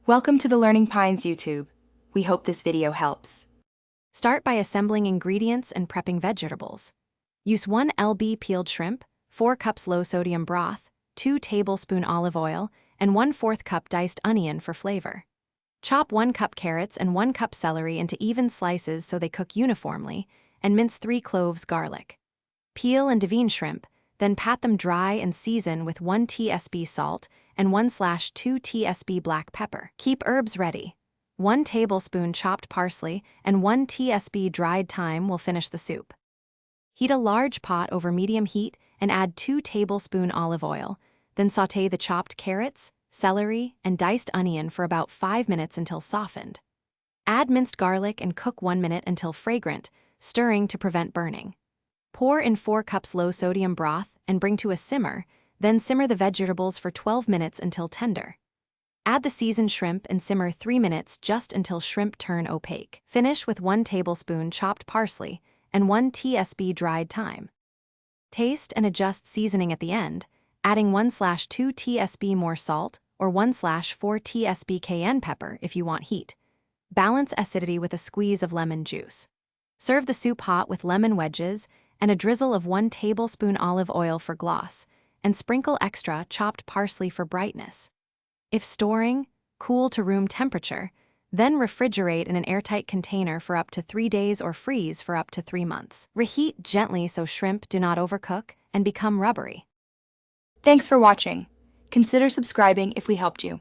Welcome to the Learning Pines YouTube. We hope this video helps. Start by assembling ingredients and prepping vegetables. Use 1 lb peeled shrimp, 4 cups low-sodium broth, 2 tablespoons olive oil, and 1/4 cup diced onion for flavor. Chop 1 cup carrots and 1 cup celery into even slices so they cook uniformly, and mince 3 cloves garlic. Peel and devine shrimp, then pat them dry and season with 1 tsp salt and 1/2 tsp black pepper. Keep herbs ready. 1 tablespoon chopped parsley and 1 tsp dried thyme will finish the soup. Heat a large pot over medium heat and add 2 tablespoons olive oil, then sauté the chopped carrots, celery, and diced onion for about 5 minutes until softened. Add minced garlic and cook 1 minute until fragrant, stirring to prevent burning. Pour in 4 cups low-sodium broth and bring to a simmer, then simmer the vegetables for 12 minutes until tender. Add the seasoned shrimp and simmer 3 minutes just until shrimp turn opaque. Finish with 1 tablespoon chopped parsley and 1 tsp dried thyme. Taste and adjust seasoning at the end, adding 1/2 tsp more salt or 1/4 tsp cayenne pepper if you want heat. Balance acidity with a squeeze of lemon juice. Serve the soup hot with lemon wedges and a drizzle of 1 tablespoon olive oil for gloss, and sprinkle extra chopped parsley for brightness. If storing, cool to room temperature, then refrigerate in an airtight container for up to 3 days or freeze for up to 3 months. Reheat gently so shrimp do not overcook and become rubbery. Thanks for watching. Consider subscribing if we helped you.